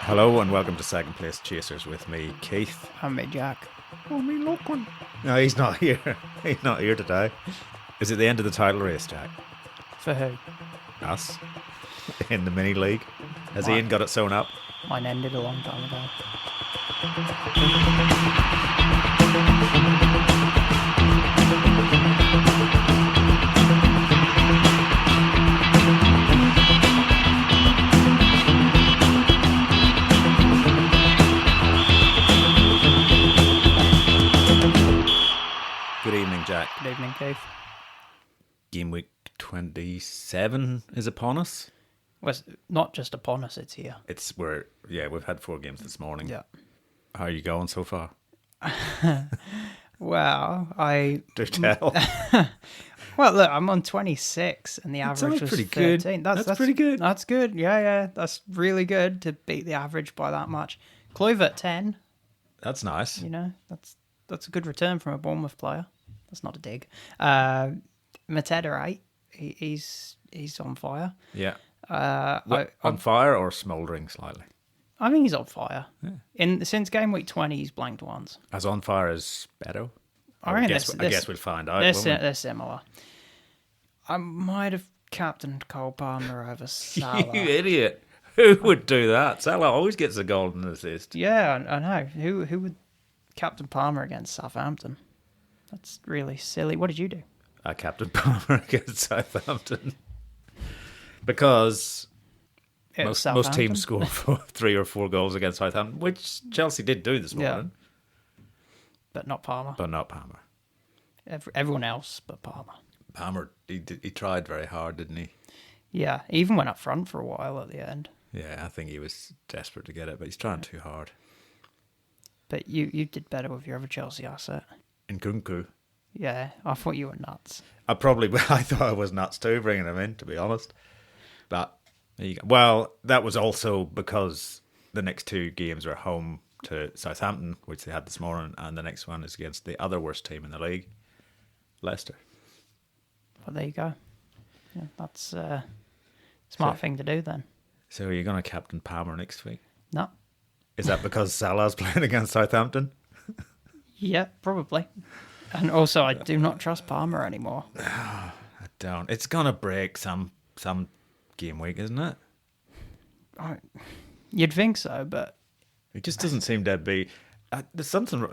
Hello and welcome to Second Place Chasers with me, Keith. I'm me, Jack. Oh, me, Lachlan. No, he's not here. He's not here today. Is it the end of the title race, Jack? For who? Us? In the mini league? Has Mine. Ian got it sewn up? Mine ended a long time ago. Good evening, Jack. Good evening, Keith. Game week 27 is upon us. Well, it's not just upon us, it's here. We've had 4 games this morning. Yeah. How are you going so far? Well, Do tell. Well, look, I'm on 26 and the That's average was pretty 13. good. That's pretty good. That's good. Yeah. That's really good to beat the average by that much. Kluivert 10, That's nice. you know, that's a good return from a Bournemouth player. That's not a dig. Mateta 8, he's on fire. Yeah. On fire or smouldering slightly? I think he's on fire. Yeah. Since game week 20, he's blanked once. As on fire as Beto? I guess we'll find out. They're similar. I might have captained Cole Palmer over Salah. You idiot. Who would do that? Salah always gets a golden assist. Yeah, I know. Who would captain Palmer against Southampton? That's really silly. What did you do? I captained Palmer against Southampton. Because most teams score 3 or 4 goals against Southampton, which Chelsea did do this morning. But not Palmer. But not Palmer. Everyone else but Palmer. Palmer, he tried very hard, didn't he? Yeah, he even went up front for a while at the end. Yeah, I think he was desperate to get it, but he's trying too hard. But you did better with your other Chelsea asset. Nkunku. Yeah, I thought you were nuts. I thought I was nuts too, bringing him in, to be honest. But there you go. Well, that was also because the next 2 games are home to Southampton, which they had this morning, and the next one is against the other worst team in the league, Leicester. Well, there you go. Yeah, that's a smart thing to do then. So are you going to captain Palmer next week? No. Is that because Salah's playing against Southampton? Yeah, probably. And also, I do not trust Palmer anymore. I don't. It's going to break some game week, isn't it? You'd think so, but it just doesn't seem to be. There's something.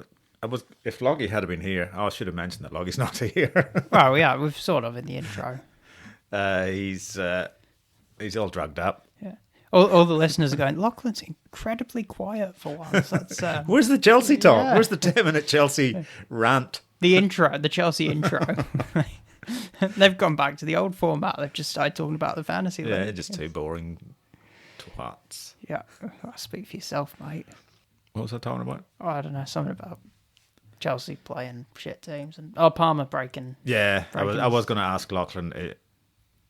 If Loggy had been here, I should have mentioned that Loggy's not here. Well, yeah, we've sort of in the intro. He's all drugged up. Yeah. All the listeners are going, Lachlan's incredibly quiet for once. That's Where's the Chelsea talk? Yeah. Where's the 10-minute Chelsea rant? the Chelsea intro. They've gone back to the old format. They've just started talking about the fantasy league. Yeah, just 2 boring twats. Yeah, speak for yourself, mate. What was I talking about? Oh, I don't know, something about Chelsea playing shit teams and Palmer breaking. Yeah, I was going to ask Lachlan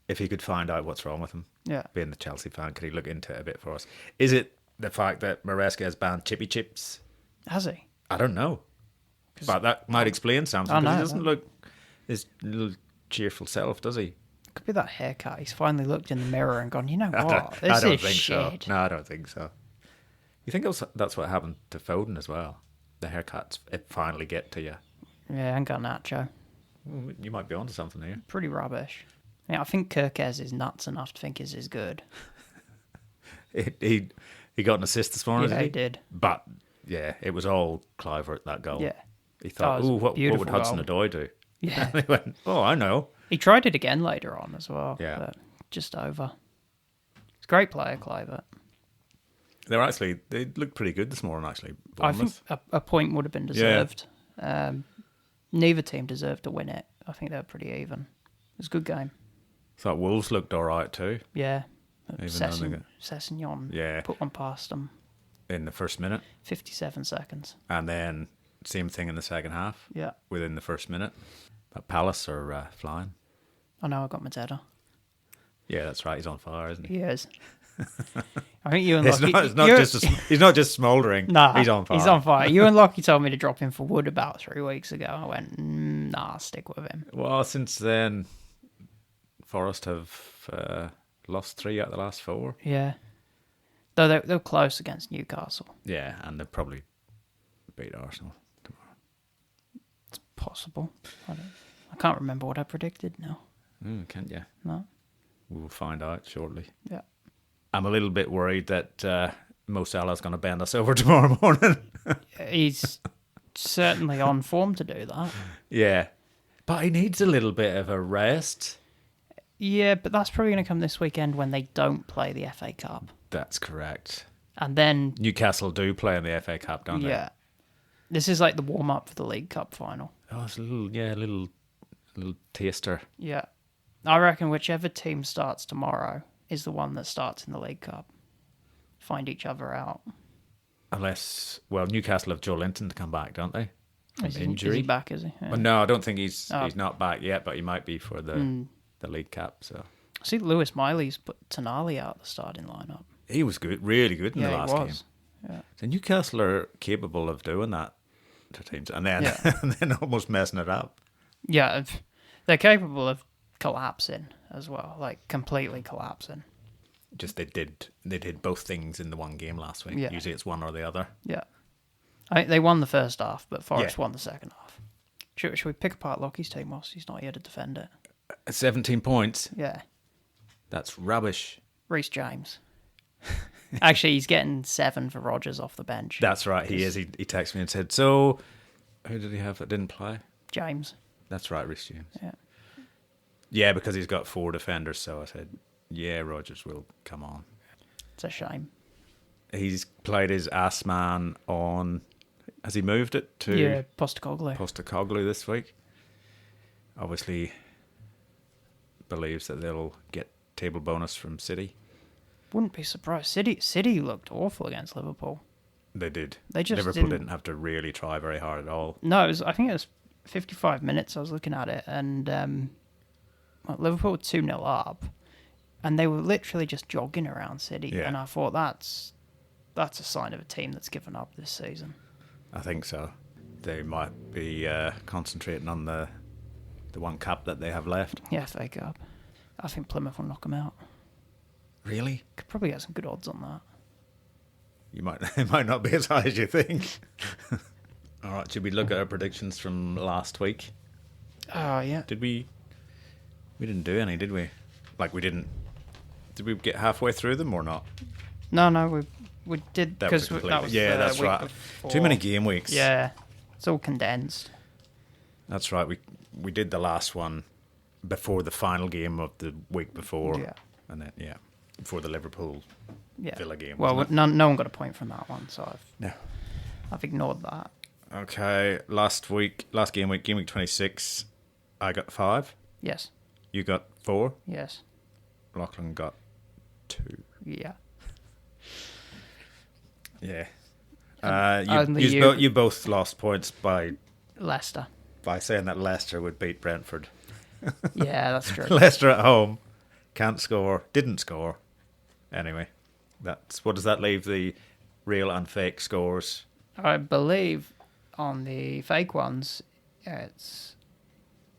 if he could find out what's wrong with him. Yeah, being the Chelsea fan, could he look into it a bit for us? Is it the fact that Maresca has banned chippy chips? has he? I don't know, but that might explain something. Because he doesn't look his little cheerful self, does he? Could be that haircut. He's finally looked in the mirror and gone, you know I what? don't This is think shit. so. No, I don't think so. You think that's what happened to Foden as well? The haircuts finally get to you. Yeah, and Garnacho. Well, you might be onto something here. Pretty rubbish. Yeah, I think Kirkez is nuts enough to think his is good. He got an assist this morning. Yeah, he did. But yeah, it was all Kluivert, that goal. Yeah. He thought, what would Hudson-Odoi do? Yeah. And he went, oh, I know. He tried it again later on as well. Yeah. But just over. He's a great player, Kluivert. They looked pretty good this morning, actually. Bournemouth. I think a point would have been deserved. Neither team deserved to win it. I think they were pretty even. It was a good game. Thought Wolves looked all right too. Yeah. Yeah. Put one past them. In the first minute. 57 seconds. And then same thing in the second half. Yeah. Within the first minute. But Palace are flying. I know I got Mateta. Yeah, that's right. He's on fire, isn't he? He is. I think you and Lockie... He's not just smouldering. Nah, he's on fire. He's on fire. You and Lockie told me to drop him for Wood about 3 weeks ago. I went, nah, stick with him. Well, since then, Forest have lost 3 out of the last 4. Yeah. Though they're close against Newcastle. Yeah, and they'll probably beat Arsenal tomorrow. It's possible. I can't remember what I predicted now. Can't you? No. We'll find out shortly. Yeah. I'm a little bit worried that Mo Salah's going to bend us over tomorrow morning. He's certainly on form to do that. Yeah. But he needs a little bit of a rest. Yeah, but that's probably going to come this weekend when they don't play the FA Cup. That's correct. And then... Newcastle do play in the FA Cup, don't they? Yeah. This is like the warm-up for the League Cup final. Oh, it's a little taster. Yeah. I reckon whichever team starts tomorrow is the one that starts in the League Cup. Find each other out. Unless, well, Newcastle have Joe Linton to come back, don't they? Is he back, is he? Yeah. Well, no, I don't think he's not back yet, but he might be for the League Cup. So I see Lewis Miley's put Tonali out the starting lineup. he was good, really good in the last game. Yeah. So Newcastle are capable of doing that to teams, and then and then almost messing it up. Yeah, they're capable of collapsing as well, like completely collapsing. Just they did both things in the one game last week. Yeah. Usually it's one or the other. Yeah. They won the first half, but Forest won the second half. Should we pick apart Lockie's team whilst he's not here to defend it? 17 points. Yeah. That's rubbish. Reece James. Actually, he's getting 7 for Rodgers off the bench. That's right, he is. He texted me and said, so who did he have that didn't play? James. That's right, Reece James. Yeah. Yeah, because he's got 4 defenders, so I said, yeah, Rodgers will come on. It's a shame. He's played his ass man on... Has he moved it to... Yeah, Postecoglou this week. Obviously believes that they'll get table bonus from City. Wouldn't be surprised. City looked awful against Liverpool. They did. They just Liverpool didn't have to really try very hard at all. No, I think it was 55 minutes I was looking at it, and Liverpool were 2-0 up, and they were literally just jogging around City, and I thought that's a sign of a team that's given up this season. I think so. They might be concentrating on the one cup that they have left. Yeah, FA Cup. I think Plymouth will knock them out. Really? Could probably get some good odds on that. It might not be as high as you think. All right, should we look at our predictions from last week? Oh, yeah. Did we? We didn't do any, did we? Like we didn't. Did we get halfway through them or not? No, we did That was that's week right. before. Too many game weeks. Yeah, it's all condensed. That's right. We did the last one before the final game of the week before. Yeah. And then before the Liverpool Villa game. Well, no one got a point from that one, so No. I've ignored that. Okay, last game week 26, I got 5. Yes. You got 4. Yes. Lachlan got 2. Yeah. Yeah. You both lost points by Leicester. By saying that Leicester would beat Brentford. Yeah, that's true. Leicester at home didn't score. Anyway, what does that leave the real and fake scores? I believe on the fake ones, it's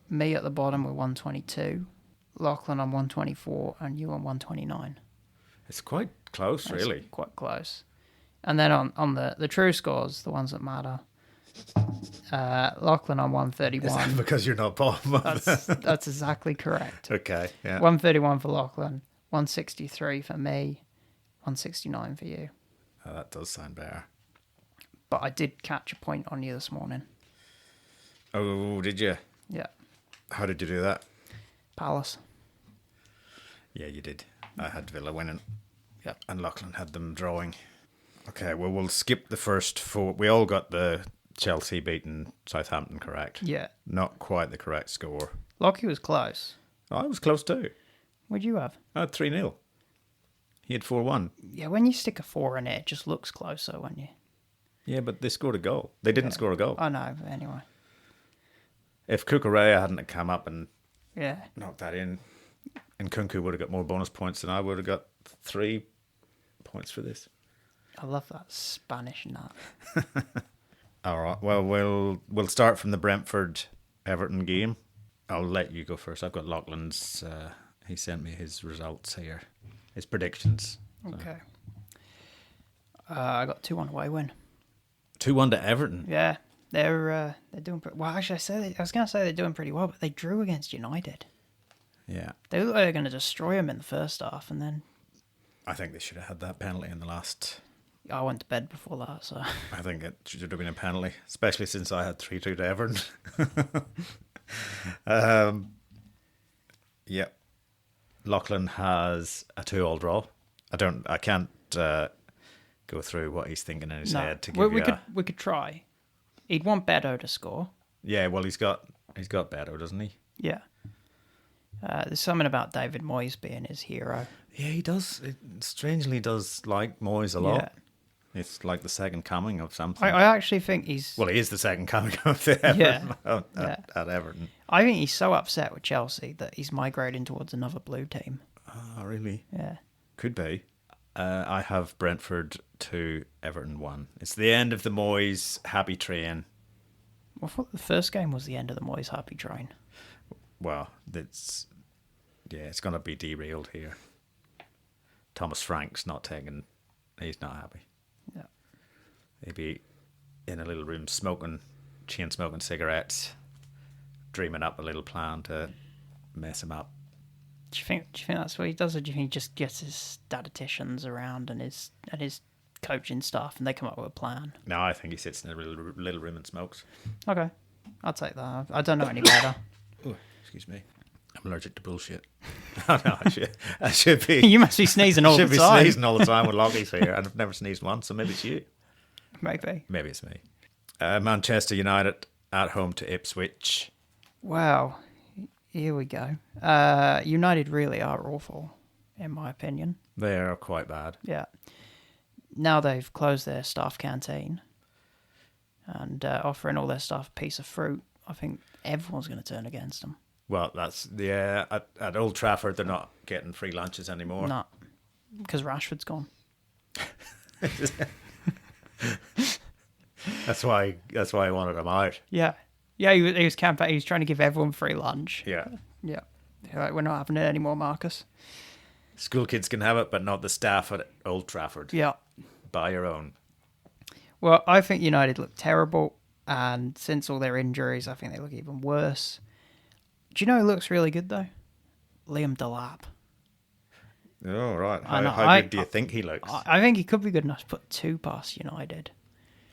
me at the bottom with 122, Lachlan on 124, and you on 129. It's quite close, really. It's quite close. And then on the true scores, the ones that matter, Lachlan on 131. Is that because you're not bottom of That's exactly correct. Okay, yeah. 131 for Lachlan, 163 for me, 169 for you. Oh, that does sound better. But I did catch a point on you this morning. Oh, did you? Yeah. How did you do that? Palace. Yeah, you did. I had Villa winning. Yep. And Lachlan had them drawing. Okay, well, we'll skip the first 4. We all got the Chelsea beating Southampton correct. Yeah. Not quite the correct score. Lockie was close. Oh, I was close too. What'd you have? I had 3-0. He had 4-1. Yeah, when you stick a 4 in it just looks closer when you... Yeah, but they scored a goal. They didn't score a goal. I know, but anyway. If Kukurea hadn't come up and Yeah. knocked that in, and Kunku would have got more bonus points than I would have got 3 points for this. I love that Spanish nut. All right. Well, we'll start from the Brentford Everton game. I'll let you go first. I've got Lachlan's He sent me his results here, his predictions. So. Okay. I got 2-1 away win. 2-1 to Everton. Yeah, they're doing pretty well. Actually, I was going to say they're doing pretty well, but they drew against United. Yeah. They look like they're going to destroy them in the first half, and then I think they should have had that penalty in the last. I went to bed before that, so I think it should have been a penalty, especially since I had 3-2 to Everton. Yep. Lachlan has a 2-2 draw. I can't go through what he's thinking in his head to give we could try. He'd want Beto to score. Yeah, well, he's got Beto, doesn't he? Yeah. There's something about David Moyes being his hero. Yeah, he does. It strangely does like Moyes a lot. Yeah. It's like the second coming of something. I actually think he's... Well, he is the second coming of the Everton at Everton. I think he's so upset with Chelsea that he's migrating towards another blue team. Oh, really? Yeah. Could be. I have Brentford 2, Everton 1. It's the end of the Moyes happy train. Well, I thought the first game was the end of the Moyes happy train. Well, it's going to be derailed here. Thomas Frank's not taking... He's not happy. Yeah. He'd be in a little room chain smoking cigarettes, dreaming up a little plan to mess him up. Do you think that's what he does, or do you think he just gets his statisticians around and his coaching staff and they come up with a plan? No, I think he sits in a little room and smokes. Okay, I'll take that. I don't know any better. Oh, excuse me. I'm allergic to bullshit. Oh, no, I should be. You must be sneezing all the time. Should be sneezing all the time with Lockie's here, and I've never sneezed once, so maybe it's you. Maybe. Maybe it's me. Manchester United at home to Ipswich. Wow. Here we go. United really are awful, in my opinion. They are quite bad. Yeah. Now they've closed their staff canteen and offering all their staff a piece of fruit, I think everyone's going to turn against them. Well, at Old Trafford, they're not getting free lunches anymore. No, because Rashford's gone. That's why I wanted him out. Yeah. Yeah, he was campaigning. He was trying to give everyone free lunch. Yeah. Yeah. Like, we're not having it anymore, Marcus. School kids can have it, but not the staff at Old Trafford. Yeah. Buy your own. Well, I think United look terrible, and since all their injuries, I think they look even worse. Do you know who looks really good, though? Liam Delap. Oh, right. How good do you think he looks? I think he could be good enough to put 2 past United.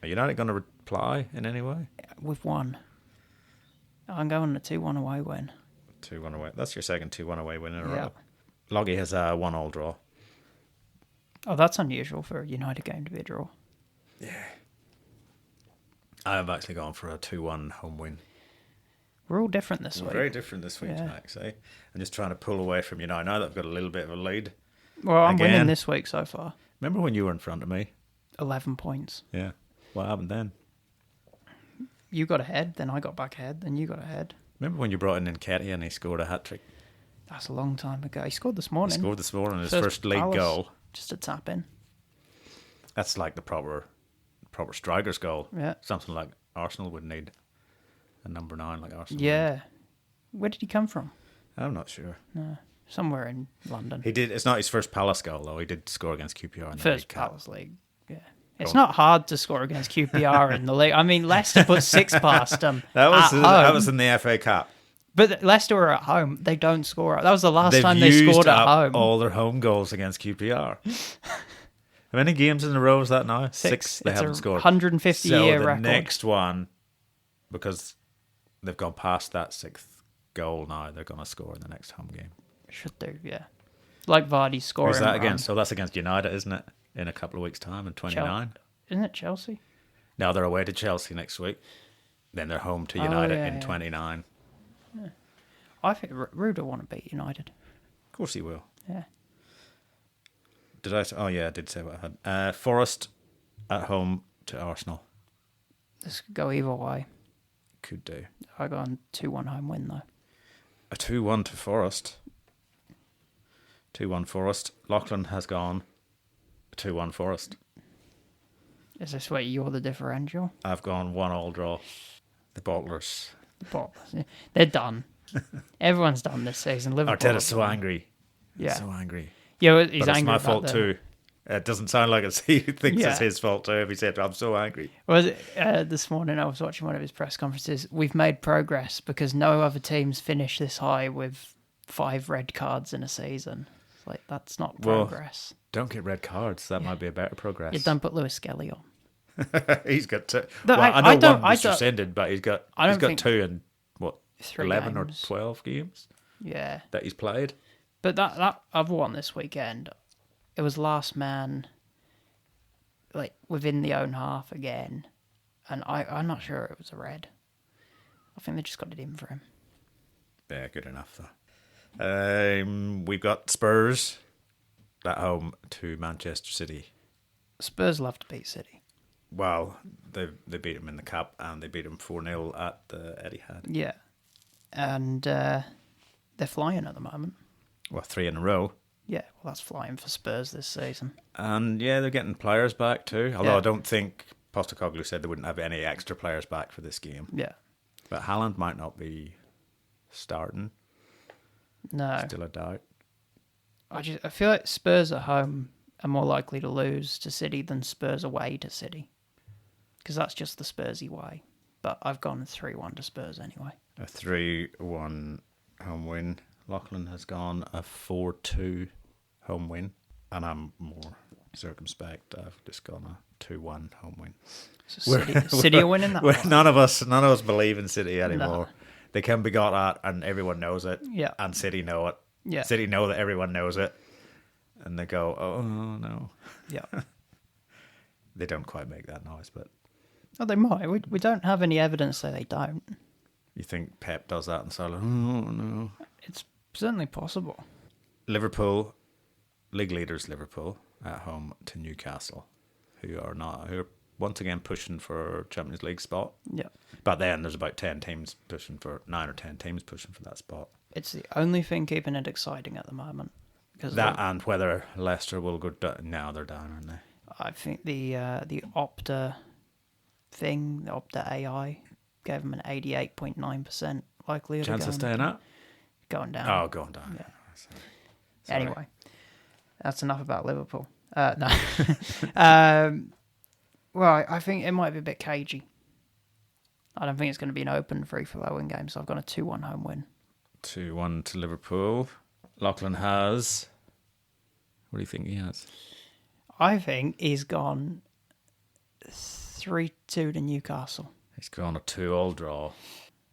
Are United going to reply in any way? With 1. I'm going a 2-1 away win. 2-1 away. That's your second 2-1 away win in a Yeah. row. Loggy has a 1-1 draw. Oh, that's unusual for a United game to be a draw. Yeah. I've actually gone for a 2-1 home win. We're all different this We're week. very different this week, Max. Eh? I'm just trying to pull away from United. Now that I've got a little bit of a lead. Well, I'm Again. winning this week so far. Remember when you were in front of me? 11 points. Yeah. What happened then? You got ahead, then I got back ahead, then you got ahead. Remember when you brought in Nketiah and he scored a hat-trick? That's a long time ago. He scored this morning. He scored this morning, his first league Palace, goal. Just a tap in. That's like the proper striker's goal. Yeah. Something like Arsenal would need. A number 9 like Arsenal. Yeah. Where did he come from? I'm not sure. No, somewhere in London. He did. It's not his first Palace goal though. He did score against QPR in the First League Cup. Palace League. Yeah. It's not hard to score against QPR in the league. I mean, Leicester put 6 past them. That was in the FA Cup. But Leicester are at home. They don't score. That was the last time they used scored at up home. all their home goals against QPR. How many games in a row is that now? 6. They It's haven't a scored. 150-year the record. next one, because they've gone past that 6th goal now, they're going to score in the next home game. Should do, yeah. Like Vardy's scoring. Who's that run. against? So that's against United, isn't it? In a couple of weeks' time, in 29. Isn't it Chelsea? Now they're away to Chelsea next week. Then they're home to United yeah, in yeah. 29. I think Rude will want to beat United. Of course he will. Yeah. Did I? Oh yeah, I did say what I had. Forest at home to Arsenal. This could go either way. Could do. I got a 2-1 home win, though. A 2-1 to Forest. 2-1 Forest. Lachlan has gone 2-1 Forest. Is this where you're the differential? I've gone 1-1 draw. The Bottlers. They're done. Everyone's done this season. Liverpool. Arteta's so angry. Yeah. So angry. Yeah, well, he's But it's angry my about fault too. It doesn't sound like it's he thinks Yeah. it's his fault too. If he said, "I'm so angry." Well, this morning I was watching one of his press conferences. We've made progress because no other teams finish this high with 5 red cards in a season. It's like, that's not progress. Don't get red cards. That might be a better progress. You don't put Lewis Skelly on. He's got 2. No, well, I know one was rescinded, but he's got 2 in what 3 11 games. or 12 games Yeah. that he's played. But that other one this weekend, it was last man, like within the own half again, and I'm not sure it was a red. I think they just got it in for him. Yeah, good enough though. We've got Spurs at home to Manchester City. Spurs love to beat City. Well, they beat them in the cup and they beat them 4-0 at the Etihad. Yeah, and they're flying at the moment. Well, 3 in a row. Yeah, well, that's flying for Spurs this season. And yeah, they're getting players back too. Although Yeah. I don't think Postecoglou said they wouldn't have any extra players back for this game. Yeah. But Haaland might not be starting. No. Still a doubt. I feel like Spurs at home are more likely to lose to City than Spurs away to City. Because that's just the Spursy way. But I've gone 3-1 to Spurs anyway. A 3-1 home win. Lachlan has gone a 4-2 home win. And I'm more circumspect. I've just gone a 2-1 home win. So City are winning that one. None of us believe in City anymore. No. They can be got at and everyone knows it. Yeah. And City know it. Yeah. City know that everyone knows it. And they go, oh no. Yeah. They don't quite make that noise, but Oh, they might. We don't have any evidence that they don't. you think Pep does that and so like, oh no. It's certainly possible. Liverpool, league leaders Liverpool, at home to Newcastle, who are once again pushing for Champions League spot. Yeah. But then there's about 9 or 10 teams pushing for that spot. It's the only thing keeping it exciting at the moment. Because And whether Leicester will go down. Now they're down, aren't they? I think the Opta thing, the Opta AI, gave them an 88.9% likelihood Chance of staying up? going down. Oh, going down. Yeah. Sorry. Anyway, that's enough about Liverpool. No. Well, I think it might be a bit cagey. I don't think it's going to be an open, free-flowing game, so I've got a 2-1 home win. 2-1 to Liverpool. Lachlan has... What do you think he has? I think he's gone 3-2 to Newcastle. He's gone a 2-2 draw.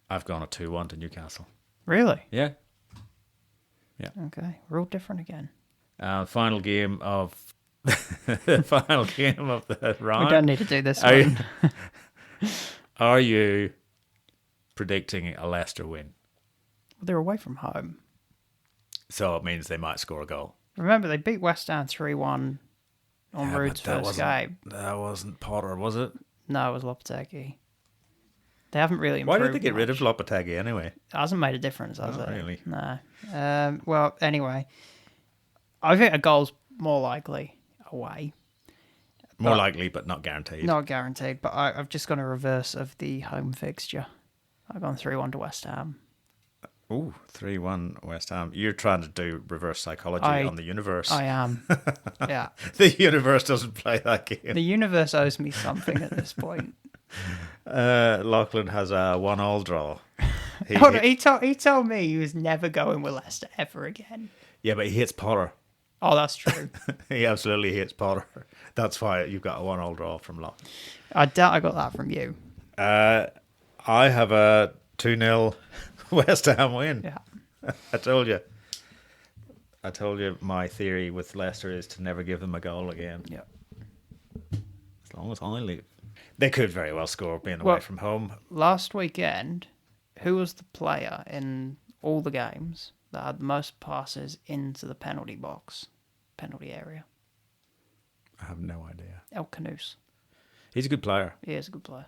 I've gone a 2-1 to Newcastle. Really? Yeah. Okay, we're all different again. Final game of... final game of the round. We don't need to do this one. Are you predicting a Leicester win? They're away from home. So it means they might score a goal. Remember, they beat West Ham 3-1 on Ruud's first game. That wasn't Potter, was it? No, it was Lopetegui. They haven't really Why improved did they get rid of much. Lopetegui anyway? It hasn't made a difference, has Not it? really. No. Well, anyway, I think a goal's more likely away. More likely, but not guaranteed. Not guaranteed, but I've just gone a reverse of the home fixture. I've gone 3-1 to West Ham. Ooh, 3-1 West Ham. You're trying to do reverse psychology on the universe. I am. Yeah. The universe doesn't play that game. The universe owes me something at this point. Lachlan has a 1-1 draw. He told me he was never going with Leicester ever again. Yeah, but he hates Potter. Oh, that's true. He absolutely hates Potter. That's why you've got a 1-1 draw from Lachlan. I doubt I got that from you. I have a 2-0 West Ham win. Yeah. I told you. My theory with Leicester is to never give them a goal again. Yeah. As long as I leave. They could very well score being away from home. Last weekend, who was the player in all the games that had the most passes into the penalty area? I have no idea. El Canoes. He's a good player. He is a good player.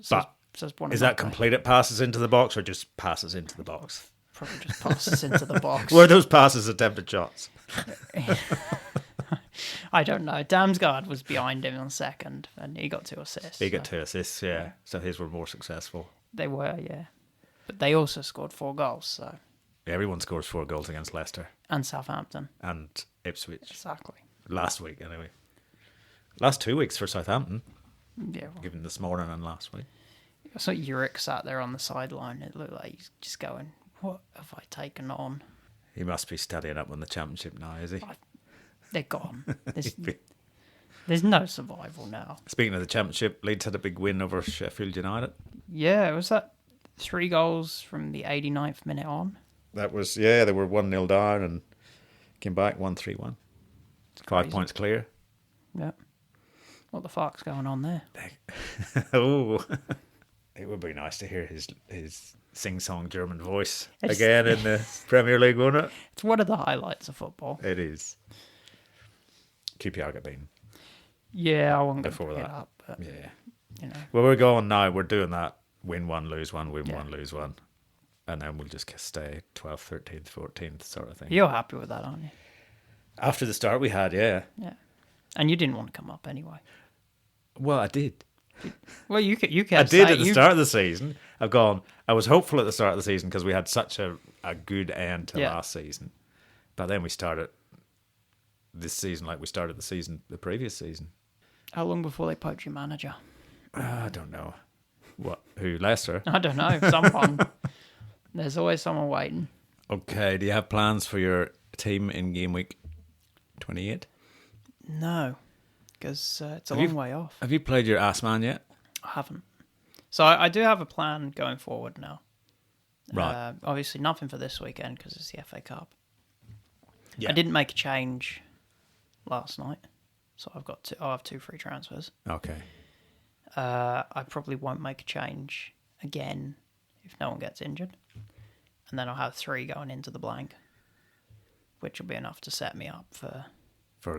But is that completed passes into the box or just passes into the box? Probably just passes into the box. Were those passes attempted shots? I don't know. Damsgaard was behind him on second, and he got 2 assists. He got 2 assists, yeah. So his were more successful. They were, yeah. But they also scored 4 goals, so... Everyone scores 4 goals against Leicester. And Southampton. And Ipswich. Exactly. Last week, anyway. Last 2 weeks for Southampton. Yeah. Well, Given this morning and last week. I saw Uric sat there on the sideline. It looked like he's just going, what have I taken on? He must be studying up on the Championship now, is he? They're gone. There's no survival now. Speaking of the Championship, Leeds had a big win over Sheffield United. Yeah, was that 3 goals from the 89th minute on? That was, they were 1-0 down and came back 1-3-1. 5 points clear. Yeah. What the fuck's going on there? Oh, it would be nice to hear his sing-song German voice again in the Premier League, wouldn't it? It's one of the highlights of football. It is. QPR got beaten. Yeah, I wasn't going to Before pick that. it up. But, Yeah. you know. Well, we're going now. We're doing that. Win one, lose one, win one, lose one. And then we'll just stay 12th, 13th, 14th sort of thing. You're happy with that, aren't you? After the start we had, yeah. Yeah. And you didn't want to come up anyway. Well, I did. Well, you kept I did at the start of the season. I was hopeful at the start of the season because we had such a good end to last season. But then we started this season like we started the previous season. How long before they poach your manager? I don't know. What? Who? Leicester? I don't know. Someone. There's always someone waiting. Okay. Do you have plans for your team in game week 28? No, because it's a long way off. Have you played your ass man yet? I haven't. So I do have a plan going forward now. Right. Obviously, nothing for this weekend because it's the FA Cup. Yeah. I didn't make a change last night, so I'll have 2 free transfers. Okay. I probably won't make a change again if no one gets injured, and then I'll have 3 going into the blank, which will be enough to set me up for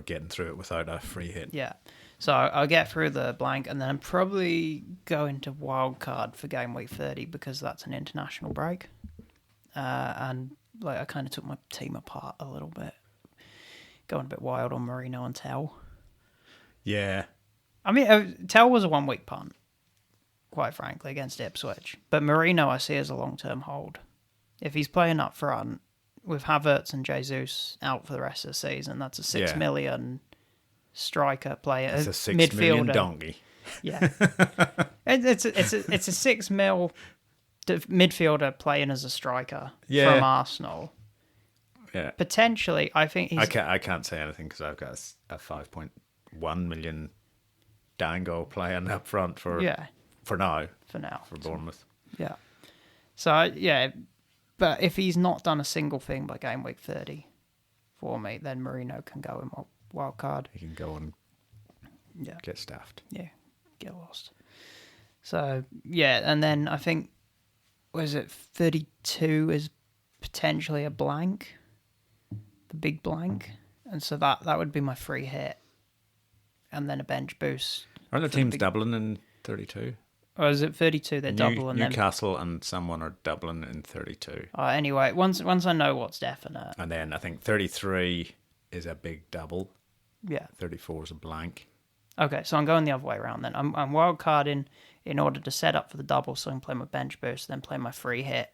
getting through it without a free hit. Yeah. So I'll get through the blank and then probably go into wild card for game week 30 because that's an international break. And I kind of took my team apart a little bit, going a bit wild on Marino and Tell. Yeah. I mean, Tell was a 1-week punt, quite frankly, against Ipswich. But Marino I see as a long-term hold. If he's playing up front, with Havertz and Jesus out for the rest of the season, that's a 6 million striker player. It's a 6 million donkey. Yeah, it's a 6 mil midfielder playing as a striker from Arsenal. Yeah, potentially, I think he's. I can't say anything because I've got a 5.1 million Dango playing up front for now for Bournemouth. Yeah, so but if he's not done a single thing by game week 30 for me, then Marino can go in wild card. He can go and get staffed. Yeah, get lost. So, and then I think, was it 32 is potentially a blank? The big blank. And so that would be my free hit. And then a bench boost. Aren't the teams doubling in 32? Or is it 32 they're double and Newcastle and someone are doubling in 32. Anyway, once I know what's definite. And then I think 33 is a big double. Yeah. 34 is a blank. Okay, so I'm going the other way around then. I'm wild carding in order to set up for the double so I can play my bench boost, then play my free hit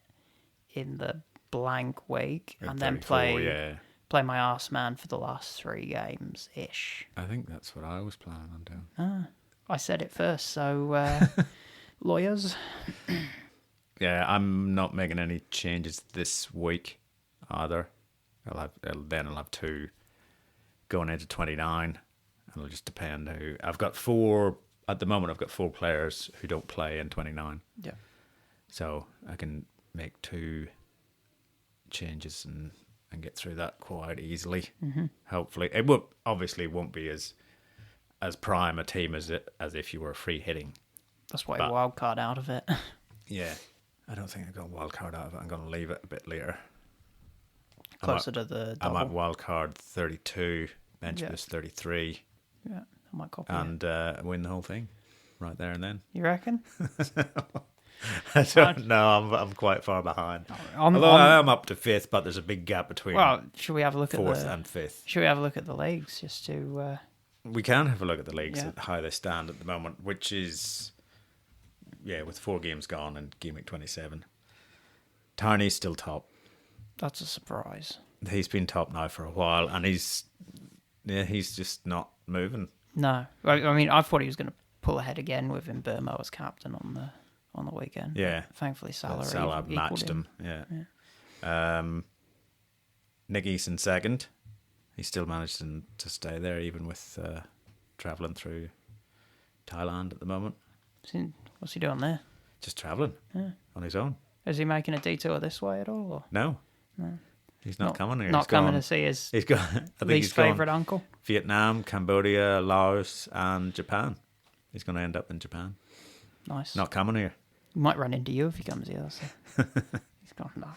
in the blank week, and then play my arse man for the last 3 games-ish. I think that's what I was planning on doing. I said it first, so lawyers. Yeah, I'm not making any changes this week either. I'll have 2 going into 29. It'll just depend who. I've got 4 at the moment. I've got 4 players who don't play in 29. Yeah. So I can make 2 changes and get through that quite easily. Mm-hmm. Hopefully, it won't be as prime a team as if you were free hitting. That's why wild card out of it. Yeah, I don't think I've got a wild card out of it. I'm going to leave it a bit later. Closer to the double. I'm at wild card 32, bench boost 33. Yeah, I might copy and win the whole thing right there and then. You reckon? I don't know. I'm quite far behind. Although I am up to 5th, but there's a big gap between. Well, should we have a look at 4th and 5th? Should we have a look at the leagues just to? We can have a look at the leagues at how they stand at the moment, which is with 4 games gone and game week 27. Tony's still top. That's a surprise. He's been top now for a while, and he's just not moving. No, I mean, I thought he was going to pull ahead again with Burmo as captain on the weekend. Yeah, thankfully Salah matched him. Yeah. Nicky's in second. He still managed to stay there, even with travelling through Thailand at the moment. What's he doing there? Just travelling on his own. Is he making a detour this way at all? Or? No. He's not coming here. Not coming to see his least favourite uncle. Vietnam, Cambodia, Laos, and Japan. He's going to end up in Japan. Nice. Not coming here. He might run into you if he comes here. So. He's gone, no.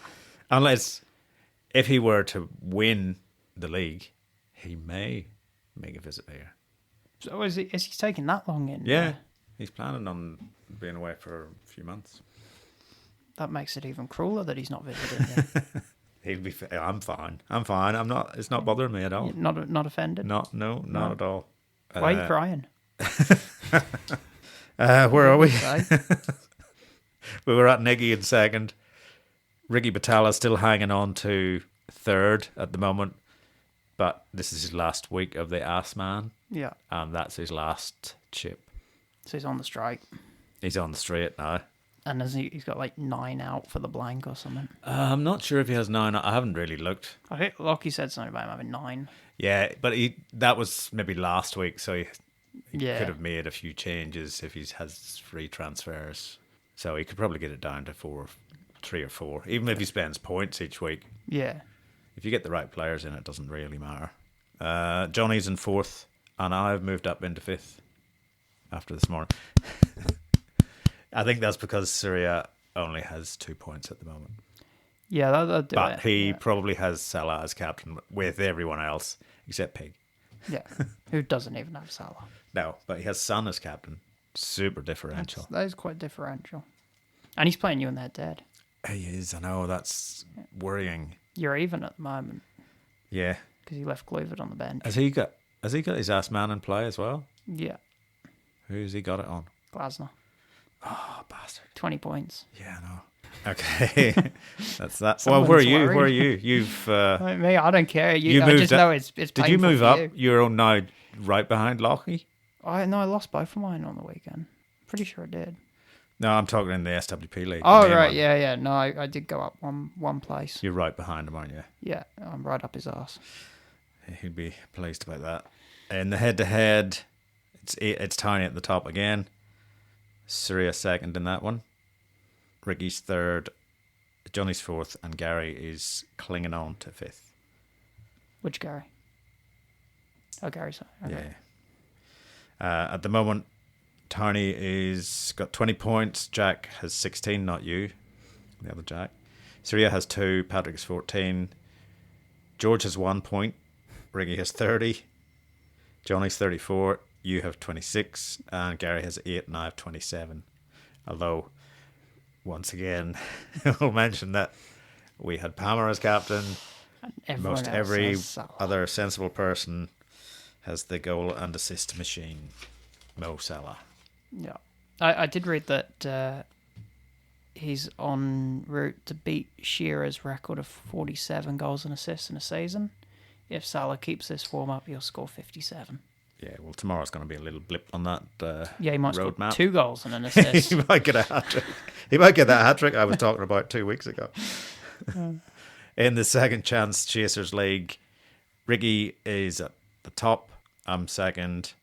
Unless, if he were to win the league, he may make a visit here. So is he taking that long in? Yeah. He's planning on being away for a few months. That makes it even crueler that he's not visiting you. He'll be. I'm fine. I'm not. It's not bothering me at all. Not offended. Not at all. Why are you crying? Where are we? We were at Niggy in second. Ricky Batalla still hanging on to third at the moment, but this is his last week of the Ass Man. Yeah, and that's his last chip. So he's on the strike. He's on the straight now. And he's got like 9 out for the blank or something. I'm not sure if he has 9. I haven't really looked. I think Lockie said something about him having 9. Yeah, but that was maybe last week, so he Yeah. could have made a few changes if he has free transfers. So he could probably get it down to 3 or 4, even if he spends points each week. Yeah. If you get the right players in, it doesn't really matter. Johnny's in 4th, and I've moved up into 5th after this morning. I think that's because Syria only has 2 points at the moment. Yeah, that'll do it. But he probably has Salah as captain with everyone else except Pig. Yeah, who doesn't even have Salah. No, but he has Son as captain. Super differential. That is quite differential. And he's playing you in their dead. He is, I know, that's worrying. You're even at the moment. Yeah. Because he left Kluivert on the bench. Has he got his ass man in play as well? Yeah. Who's he got it on? Glasner. Oh, bastard. 20 points. Yeah, I know. Okay. That's that. Well, Someone's where are you? worried. Where are you? You've... Me, I don't care. You I moved just up. know it's painful. Did you move for up? you. You're now right behind Lockie? I lost both of mine on the weekend. Pretty sure I did. No, I'm talking in the SWP league. Oh, the main right. one. Yeah. No, I did go up one place. You're right behind him, aren't you? Yeah, I'm right up his arse. He'd be pleased about that. In the head-to-head, it's Tiny at the top again. Syria second in that one. Ricky's third. Johnny's fourth. And Gary is clinging on to 5th. Which Gary? Oh, Gary's. Okay. Yeah. At the moment, Tony is got 20 points. Jack has 16, not you. The other Jack. Syria has 2. Patrick has 14. George has 1 point. Ricky has 30. Johnny's 34. You have 26. And Gary has 8 and I have 27. Although, once again, we'll mention that we had Palmer as captain. Most every other sensible person has the goal and assist machine. Mo Salah. Yeah. I did read that he's en route to beat Shearer's record of 47 goals and assists in a season. If Salah keeps this form up, he'll score 57. Yeah, well, tomorrow's going to be a little blip on that yeah, he might road score map. 2 goals and an assist. He might get a hat-trick. He might get that hat-trick I was talking about 2 weeks ago. In the second chance Chasers League, Ricky is at the top. I'm second.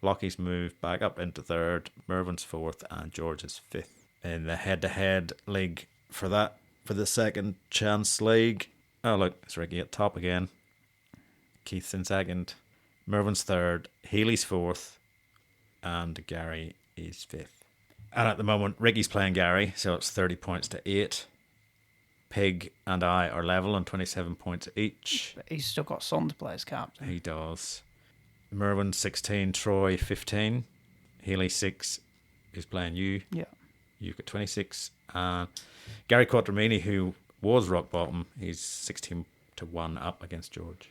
Lockie's moved back up into third. Mervin's 4th. And George is 5th. In the head-to-head league for the second chance league. Oh, look, it's Ricky at top again. Keith's in second. Mervin's 3rd. Healy's 4th. And Gary is 5th. And at the moment, Ricky's playing Gary, so it's 30 points to 8. Pig and I are level on 27 points each. But he's still got Son to play as captain. He does. Mervyn 16, Troy 15. Healy 6 is playing you. Yeah. You've got 26. And Gary Quattramini, who was rock bottom, he's 16 to 1 up against George.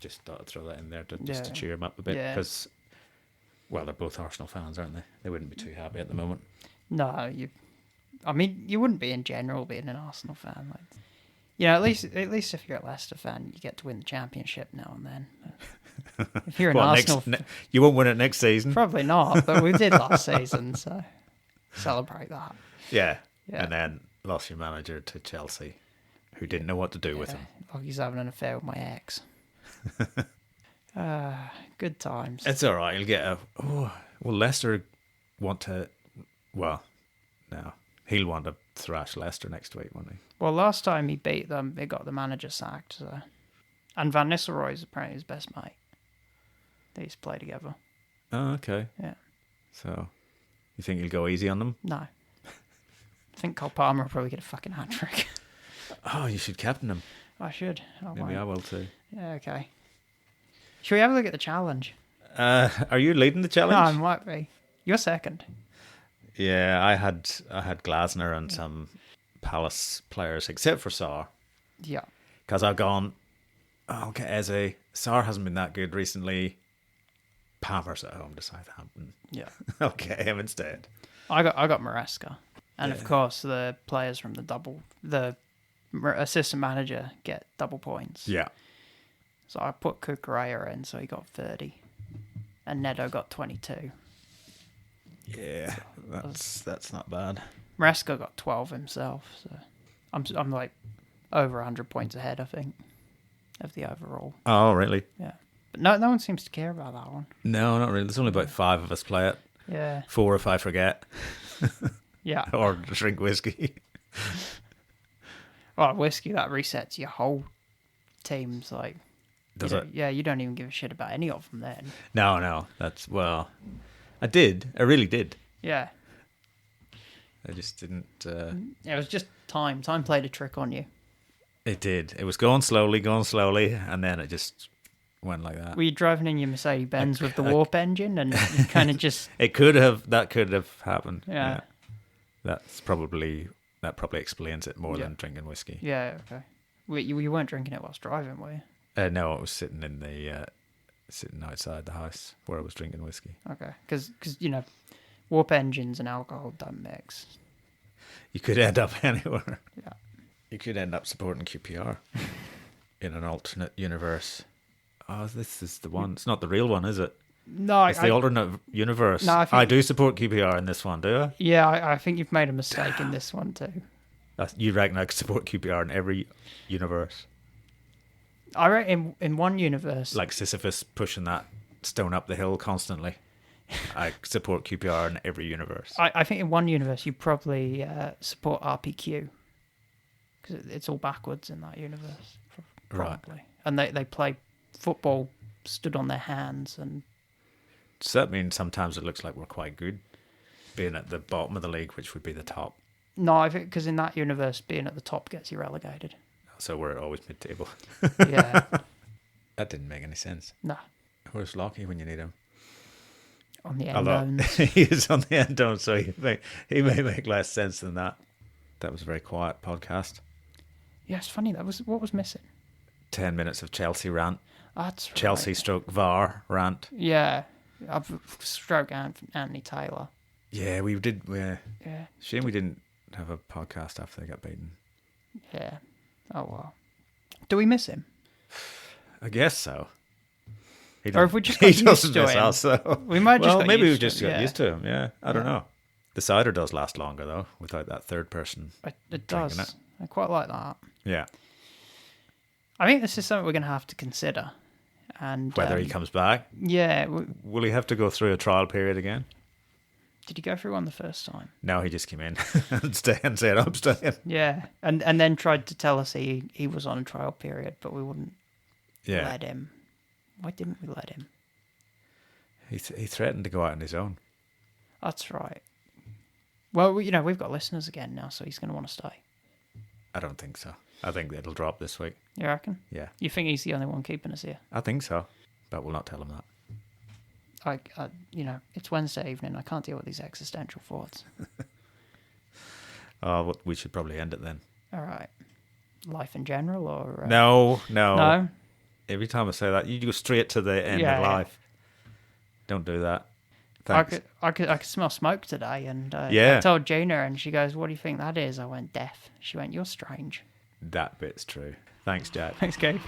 Just thought I'd throw that in there just to cheer him up a bit. Because, well, they're both Arsenal fans, aren't they? They wouldn't be too happy at the moment. No, I mean, you wouldn't be in general being an Arsenal fan. Like, you know, at least if you're a Leicester fan, you get to win the championship now and then. If you're an Arsenal, you won't win it next season. Probably not, but we did last season, so celebrate that. Yeah, and then lost your manager to Chelsea, who didn't know what to do with him. Like he's having an affair with my ex. Good times. It's all right. You'll get a. Oh, well, Leicester want to. Well, no, he'll want to thrash Leicester next week, won't he? Well, last time he beat them, they got the manager sacked. So. And Van Nistelrooy's apparently his best mate. They used to play together. Oh, okay. Yeah. So, you think he'll go easy on them? No. I think Cole Palmer will probably get a fucking hat trick. Oh, you should captain him. I should. Maybe I will too. Yeah, okay. Should we have a look at the challenge? Are you leading the challenge? No, I might be. You're second. Yeah, I had Glasner and some Palace players, except for Sarr. Yeah. Because I've gone, I'll get Eze. Sarr hasn't been that good recently. Palmer's at home to Southampton. Yeah. I'll get him instead. I got Maresca. And of course, the players from the assistant manager get double points. Yeah. So I put Kukureya in, so he got 30. And Neto got 22. Yeah, that's not bad. Maresca got 12 himself, so I'm like over 100 points ahead, I think, of the overall. Oh, really? Yeah. But no one seems to care about that one. No, not really. There's only about 5 of us play it. Yeah. 4 if I forget. Yeah. Or drink whiskey. Well, whiskey, that resets your whole team's like... Does it? Yeah, you don't even give a shit about any of them then. No. That's, well... I did. I really did. Yeah. I just didn't... It was just time. Time played a trick on you. It did. It was going slowly, and then it just went like that. Were you driving in your Mercedes-Benz with the warp engine and you kind of just... That could have happened. Yeah. That probably explains it more than drinking whiskey. Yeah, okay. You weren't drinking it whilst driving, were you? No, I was sitting in the... sitting outside the house where I was drinking whiskey. Okay, because warp engines and alcohol don't mix. You could end up anywhere. Yeah. You could end up supporting QPR in an alternate universe. Oh, this is the one. It's not the real one, is it? No, it's the alternate universe. No, I do support QPR in this one, do I? Yeah, I think you've made a mistake in this one too. You reckon I could support QPR in every universe? I reckon in one universe... Like Sisyphus pushing that stone up the hill constantly. I support QPR in every universe. I think in one universe you probably support RPQ. Because it's all backwards in that universe. Probably. Right. And they play football stood on their hands. And does that mean sometimes it looks like we're quite good? Being at the bottom of the league, which would be the top. No, I think because in that universe, being at the top gets you relegated. So we're always mid-table. Yeah. That didn't make any sense. No. Where's Lockie when you need him? On the end zones. He is on the end zone, so he may make less sense than that. That was a very quiet podcast. Yeah, it's funny. What was missing? 10 minutes of Chelsea rant. That's right. Chelsea stroke VAR rant. Yeah. I've stroke Anthony Taylor. Yeah, we did. Yeah. Shame we didn't have a podcast after they got beaten. Yeah. Oh, well. Do we miss him? I guess so. Or if we just got used to him. Us, so. We might just maybe we just got used to him, yeah. I don't know. The cider does last longer, though, without that third person. It does. It. I quite like that. Yeah. I think this is something we're going to have to consider. And whether he comes back? Yeah. Will he have to go through a trial period again? Did he go through one the first time? No, he just came in and said, I'm staying. Yeah, and then tried to tell us he was on a trial period, but we wouldn't let him. Why didn't we let him? He threatened to go out on his own. That's right. Well, we've got listeners again now, so he's going to want to stay. I don't think so. I think it'll drop this week. You reckon? Yeah. You think he's the only one keeping us here? I think so, but we'll not tell him that. It's Wednesday evening. I can't deal with these existential thoughts. Well, we should probably end it then. All right. Life in general, or no. Every time I say that, you go straight to the end of life. Don't do that. Thanks. I could smell smoke today, and Yeah. I told Gina, and she goes, "What do you think that is?" I went, "Death." She went, "You're strange." That bit's true. Thanks, Jack. Thanks, Gabe.